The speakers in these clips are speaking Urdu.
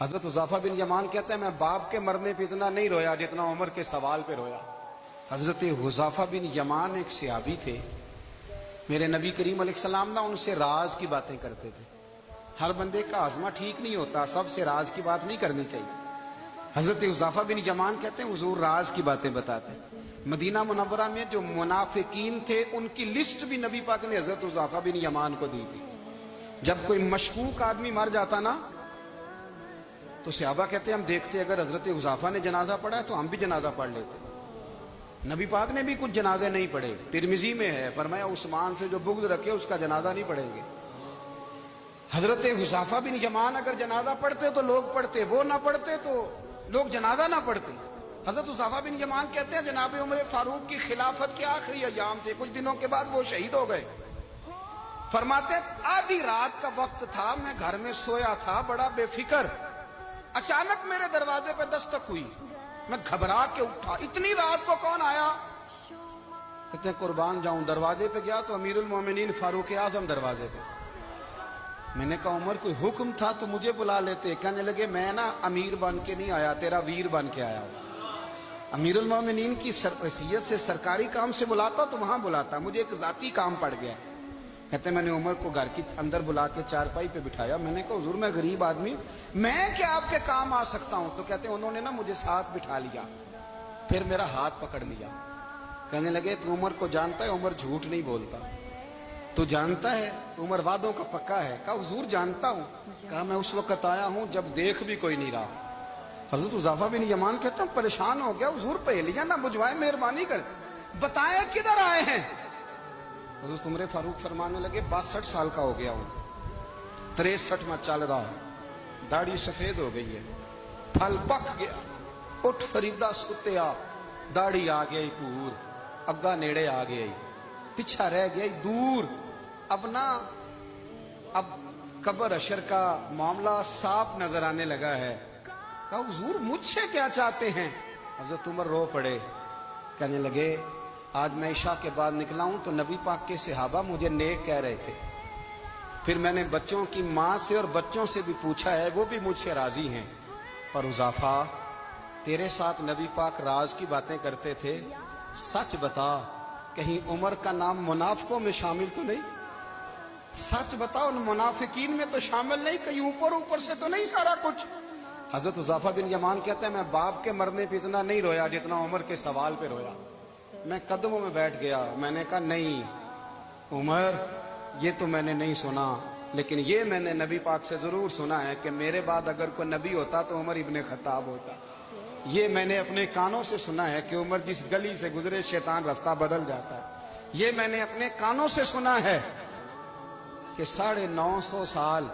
حضرت حذیفہ بن یمان کہتے ہیں میں باپ کے مرنے پہ اتنا نہیں رویا جتنا عمر کے سوال پہ رویا۔ حضرت حذیفہ بن یمان ایک صحابی تھے، میرے نبی کریم علیہ السلام ان سے راز کی باتیں کرتے تھے۔ ہر بندے کا ہاضمہ ٹھیک نہیں ہوتا، سب سے راز کی بات نہیں کرنی چاہیے۔ حضرت حذیفہ بن یمان کہتے ہیں حضور راز کی باتیں بتاتے ہیں۔ مدینہ منورہ میں جو منافقین تھے ان کی لسٹ بھی نبی پاک نے حضرت حذیفہ بن یمان کو دی تھی۔ جب کوئی مشکوک آدمی مر جاتا نا تو صحابہ کہتے ہیں ہم دیکھتے اگر حضرت حذیفہ نے جنازہ پڑھا ہے تو ہم بھی جنازہ پڑھ لیتے۔ نبی پاک نے بھی کچھ جنازے نہیں پڑھے، ترمذی میں ہے، فرمایا عثمان سے جو بغض رکھے اس کا جنازہ نہیں پڑھیں گے۔ حضرت حذیفہ بن یمان اگر جنازہ پڑھتے تو لوگ پڑھتے، وہ نہ پڑھتے تو لوگ جنازہ نہ پڑھتے۔ حضرت حذیفہ بن یمان کہتے ہیں جناب عمر فاروق کی خلافت کے آخری ایام تھے، کچھ دنوں کے بعد وہ شہید ہو گئے۔ فرماتے آدھی رات کا وقت تھا، میں گھر میں سویا تھا بڑا بے فکر، اچانک میرے دروازے پہ دستک ہوئی، میں گھبرا کے اٹھا، اتنی رات کو کون آیا؟ کہتے ہیں قربان جاؤں، دروازے پہ گیا تو امیر المومنین فاروق اعظم دروازے پہ۔ میں نے کہا عمر کوئی حکم تھا تو مجھے بلا لیتے۔ کہنے لگے میں نا امیر بن کے نہیں آیا، تیرا ویر بن کے آیا ہوں۔ امیر المومنین کی حیثیت سے سرکاری کام سے بلاتا تو وہاں بلاتا، مجھے ایک ذاتی کام پڑ گیا۔ کہتے ہیں میں نے عمر کو گھر کی اندر بلا کے چارپائی پہ بٹھایا، میں نے کہا حضور میں غریب آدمی، میں کیا آپ کے کام آ سکتا ہوں؟ تو کہتے ہیں انہوں نے نا مجھے ساتھ بٹھا لیا، پھر میرا ہاتھ پکڑ لیا، کہنے لگے تو عمر کو جانتا ہے؟ عمر جھوٹ نہیں بولتا، تو جانتا ہے عمر وعدوں کا پکا ہے؟ کہا حضور جانتا ہوں۔ کہا میں اس وقت آیا ہوں جب دیکھ بھی کوئی نہیں رہا۔ حضرت حذیفہ بن یمان کہتے ہیں پریشان ہو گیا، حضور پہلیاں نہ بجھوائے، مہربانی کر بتائیں کدھر آئے ہیں؟ حضرت عمر فاروق فرمانے لگے 62 سال کا ہو گیا ہوں، 63 میں چل رہا ہے، داڑھی سفید ہو گئی ہے، پھل پک گیا، اٹھ فریدہ ستیا، داڑھی آ گئی پور، اگا نیڑے آ گئی، پیچھا رہ گئی دور، اب قبر حشر کا معاملہ صاف نظر آنے لگا ہے۔ کہا حضور مجھ سے کیا چاہتے ہیں؟ حضرت عمر رو پڑے، کہنے لگے آج میں عشاء کے بعد نکلا ہوں تو نبی پاک کے صحابہ مجھے نیک کہہ رہے تھے، پھر میں نے بچوں کی ماں سے اور بچوں سے بھی پوچھا ہے، وہ بھی مجھ سے راضی ہیں، پر حذیفہ تیرے ساتھ نبی پاک راز کی باتیں کرتے تھے، سچ بتا کہیں عمر کا نام منافقوں میں شامل تو نہیں؟ سچ بتا ان منافقین میں تو شامل نہیں، کہیں اوپر سے تو نہیں سارا کچھ؟ حضرت حذیفہ بن یمان کہتے ہیں میں باپ کے مرنے پہ اتنا نہیں رویا جتنا عمر کے سوال پہ رویا۔ میں قدموں میں بیٹھ گیا، میں نے کہا نہیں عمر یہ تو میں نے نہیں سنا، لیکن یہ میں نے نبی پاک سے ضرور سنا ہے کہ میرے بعد اگر کوئی نبی ہوتا تو عمر ابن خطاب ہوتا۔ یہ میں نے اپنے کانوں سے سنا ہے کہ عمر جس گلی سے گزرے شیطان رستہ بدل جاتا ہے۔ یہ میں نے اپنے کانوں سے سنا ہے کہ 950 سال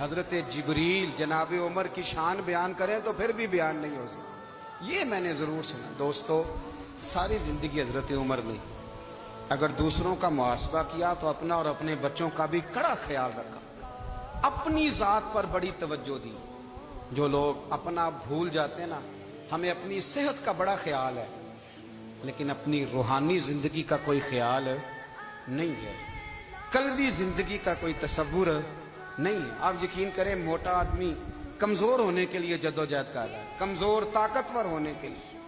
حضرت جبریل جناب عمر کی شان بیان کریں تو پھر بھی بیان نہیں ہو سکتا، یہ میں نے ضرور سنا۔ دوستو ساری زندگی حضرت عمر نے اگر دوسروں کا محاسبہ کیا تو اپنا اور اپنے بچوں کا بھی کڑا خیال رکھا، اپنی ذات پر بڑی توجہ دی۔ جو لوگ اپنا بھول جاتے ہیں نا، ہمیں اپنی صحت کا بڑا خیال ہے لیکن اپنی روحانی زندگی کا کوئی خیال نہیں ہے، قلبی زندگی کا کوئی تصور نہیں ہے۔ آپ یقین کریں موٹا آدمی کمزور ہونے کے لیے جدوجہد کر رہا ہے، کمزور طاقتور ہونے کے لیے،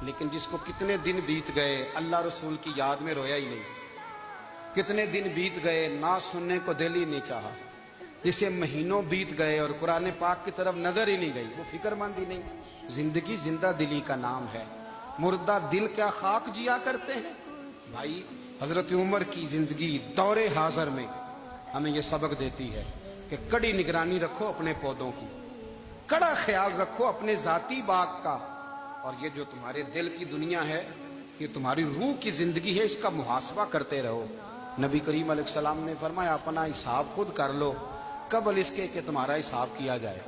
لیکن جس کو کتنے دن بیت گئے اللہ رسول کی یاد میں رویا ہی نہیں، کتنے دن بیت گئے نہ سننے کو دل ہی نہیں چاہا، جسے مہینوں بیت گئے اور قرآن پاک کی طرف نظر ہی نہیں گئی، وہ فکر مند ہی نہیں۔ زندگی زندہ دلی کا نام ہے، مردہ دل کیا خاک جیا کرتے ہیں؟ بھائی حضرت عمر کی زندگی دور حاضر میں ہمیں یہ سبق دیتی ہے کہ کڑی نگرانی رکھو اپنے پودوں کی، کڑا خیال رکھو اپنے ذاتی باغ کا، اور یہ جو تمہارے دل کی دنیا ہے یہ تمہاری روح کی زندگی ہے، اس کا محاسبہ کرتے رہو۔ نبی کریم علیہ السلام نے فرمایا اپنا حساب خود کر لو قبل اس کے کہ تمہارا حساب کیا جائے۔